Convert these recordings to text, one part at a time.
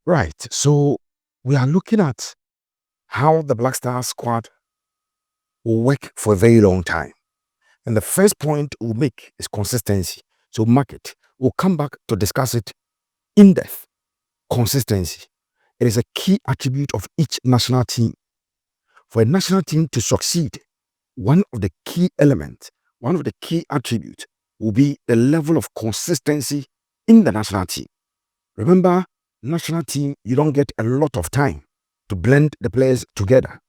Right. So we are looking at how the Black Stars squad will work for a very long time. And the first point we'll make is consistency. So mark it. We'll come back to discuss it in depth. Consistency. It is a key attribute of each national team. For a national team to succeed, one of the key elements, one of the key attributes will be the level of consistency in the national team. Remember, national team, you don't get a lot of time to blend the players together.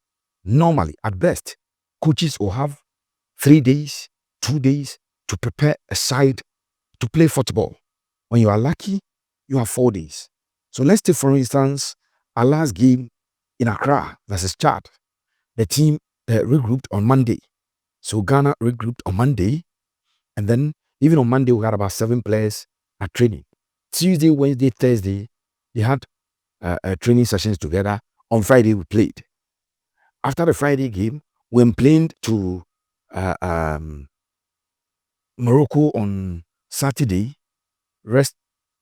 Normally, at best, coaches will have 3 days, 2 days to prepare a side to play football. When you are lucky, you have 4 days. So let's take, for instance, our last game in Accra versus Chad. The team regrouped on Monday. So Ghana regrouped on Monday. And then even on Monday, we had about 7 players at training. Tuesday, Wednesday, Thursday, they had training sessions together. On Friday, we played. After the Friday game, we played to Morocco on Saturday,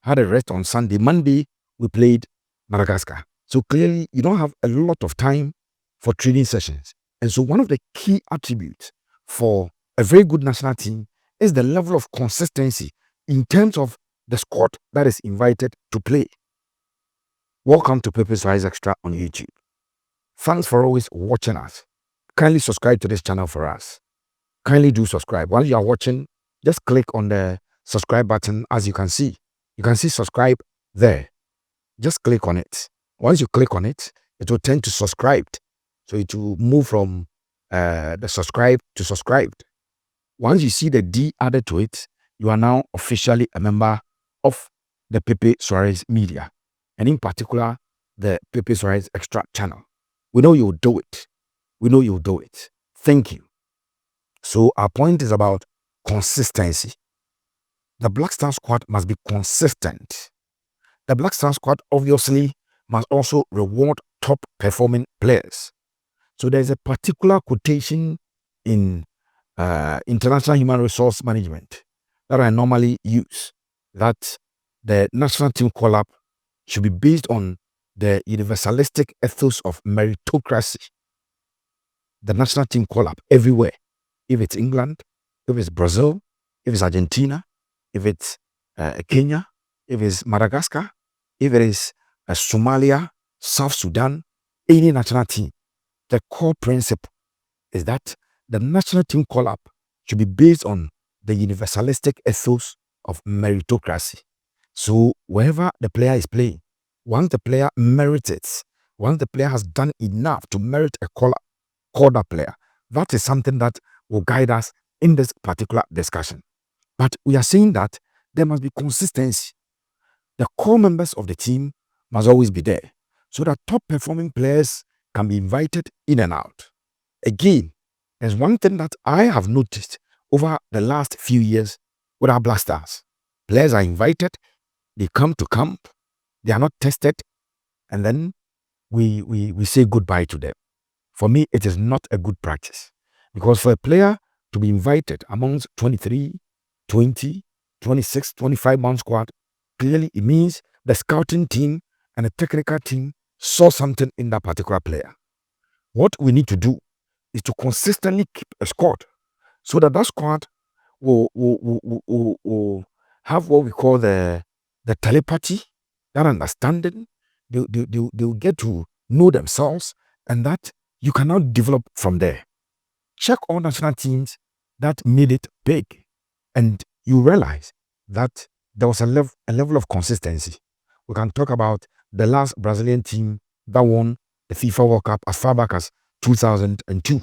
had a rest on Sunday. Monday, we played Madagascar. So clearly, you don't have a lot of time for training sessions. And so one of the key attributes for a very good national team is the level of consistency in terms of the squad that is invited to play. Welcome to Pepe Suarez Xtra on YouTube. Thanks for always watching us. Kindly subscribe to this channel for us. Kindly do subscribe. While you are watching, just click on the subscribe button. As you can see subscribe there. Just click on it. Once you click on it, it will tend to subscribed. So it will move from the subscribe to subscribed. Once you see the D added to it, you are now officially a member of the Pepe Suarez Media, and in particular, the Pepe Suarez Xtra channel. We know you'll do it. We know you'll do it. Thank you. So our point is about consistency. The Black Star squad must be consistent. The Black Star squad obviously must also reward top performing players. So there's a particular quotation in international human resource management that I normally use, that the national team call-up should be based on the universalistic ethos of meritocracy. The national team call-up everywhere, if it's England, if it's Brazil, if it's Argentina, if it's Kenya, if it's Madagascar, if it is Somalia, South Sudan, any national team, the core principle is that the national team call-up should be based on the universalistic ethos of meritocracy. So wherever the player is playing, once the player merits it, once the player has done enough to merit a call-up player, that is something that will guide us in this particular discussion. But we are saying that there must be consistency. The core members of the team must always be there so that top performing players can be invited in and out. Again, there's one thing that I have noticed over the last few years with our Black Stars. Players are invited, they come to camp, they are not tested, and then we say goodbye to them. For me, it is not a good practice, because for a player to be invited amongst 23, 20, 26, 25-man squad, clearly it means the scouting team and the technical team saw something in that particular player. What we need to do is to consistently keep a squad so that squad will have what we call the telepathy, that understanding. They'll get to know themselves, and that you cannot develop from there. Check all national teams that made it big, and you realize that there was a level of consistency. We can talk about the last Brazilian team that won the FIFA World Cup as far back as 2002.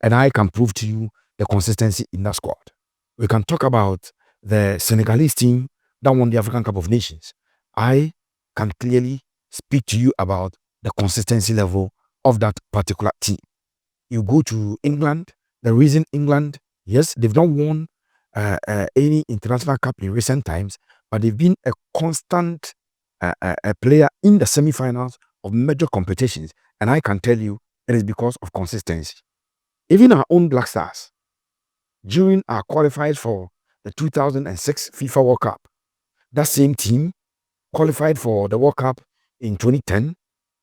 And I can prove to you the consistency in that squad. We can talk about the Senegalese team that won the African Cup of Nations. I can clearly speak to you about the consistency level of that particular team. You go to England, the reason England, yes, they've not won any international cup in recent times, but they've been a constant a player in the semi-finals of major competitions. And I can tell you, it is because of consistency. Even our own Black Stars, during our qualifiers for the 2006 FIFA World Cup, that same team qualified for the World Cup in 2010,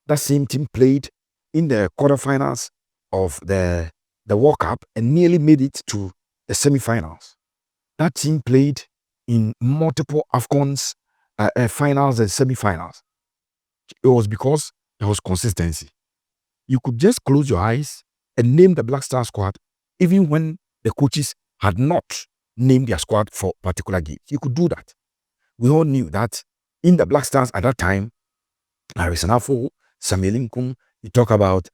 that same team played in the quarterfinals of the World Cup and nearly made it to the semifinals. That team played in multiple AFCONs, finals and semifinals. It was because there was consistency. You could just close your eyes and name the Black Star squad, even when the coaches had not named their squad for particular games. You could do that. We all knew that in the Black Stars at that time, Harrison Affo, Samuel Inkum, you talk about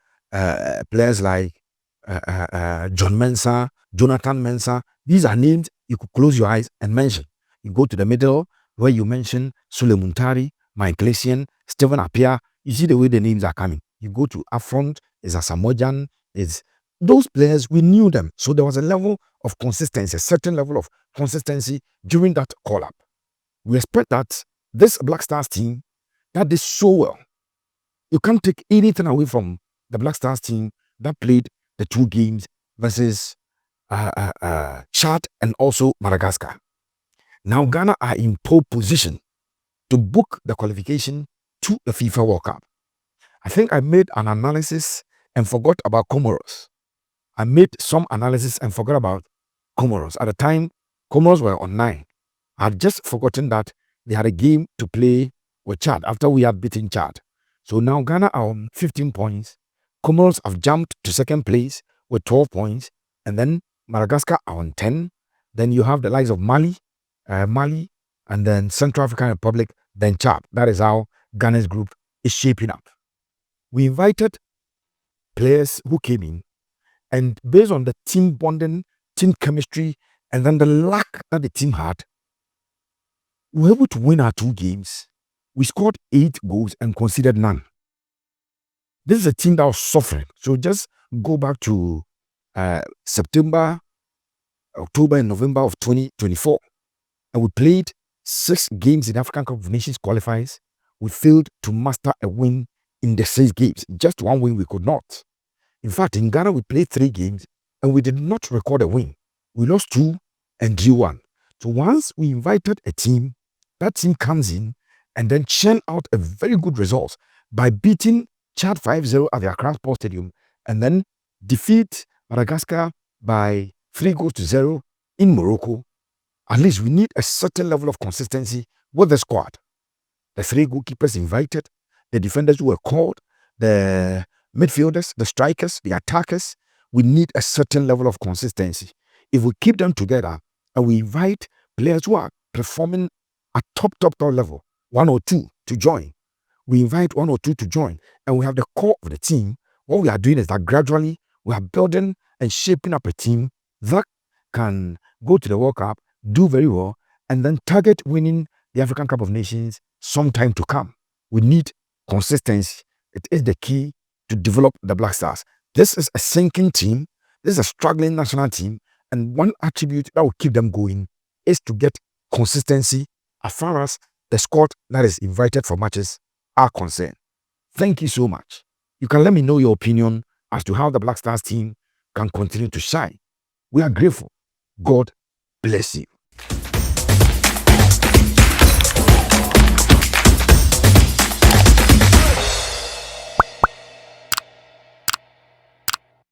players like John Mensah, Jonathan Mensah. These are names you could close your eyes and mention. You go to the middle where you mention Sule Muntari, Mike Lessian, Stephen Appiah. You see the way the names are coming. You go to Affront, is Asamoah, is those players, we knew them. So there was a level of consistency, a certain level of consistency during that call-up. We expect that this Black Stars team that did so well. You can't take anything away from the Black Stars team that played the 2 games versus Chad and also Madagascar. Now Ghana are in pole position to book the qualification to the FIFA World Cup. I think I made an analysis and forgot about Comoros. I made some analysis and forgot about Comoros. At the time, Comoros were on 9. I had just forgotten that they had a game to play with Chad after we had beaten Chad. So now Ghana are on 15 points. Comoros have jumped to second place with 12 points. And then Madagascar are on 10. Then you have the likes of Mali, and then Central African Republic, then Chad. That is how Ghana's group is shaping up. We invited players who came in, and based on the team bonding, team chemistry, and then the luck that the team had, we were able to win our 2 games. We scored 8 goals and conceded none. This is a team that was suffering. So just go back to September, October, and November of 2024. And we played 6 games in the African Cup of Nations qualifiers. We failed to master a win in the 6 games. Just 1 win we could not. In fact, in Ghana, we played 3 games and we did not record a win. We lost 2 and drew 1. So once we invited a team, that team comes in and then churn out a very good result by beating Chad 5-0 at the Accra Sports Stadium and then defeat Madagascar by 3-0 in Morocco. At least we need a certain level of consistency with the squad. The 3 goalkeepers invited, the defenders who were called, the midfielders, the strikers, the attackers. We need a certain level of consistency. If we keep them together and we invite players who are performing at top level, 1 or 2 to join. We invite 1 or 2 to join, and we have the core of the team. What we are doing is that gradually we are building and shaping up a team that can go to the World Cup, do very well, and then target winning the African Cup of Nations sometime to come. We need consistency. It is the key to develop the Black Stars. This is a sinking team. This is a struggling national team, and one attribute that will keep them going is to get consistency as far as the squad that is invited for matches are concerned. Thank you so much. You can let me know your opinion as to how the Black Stars team can continue to shine. We are grateful. God bless you.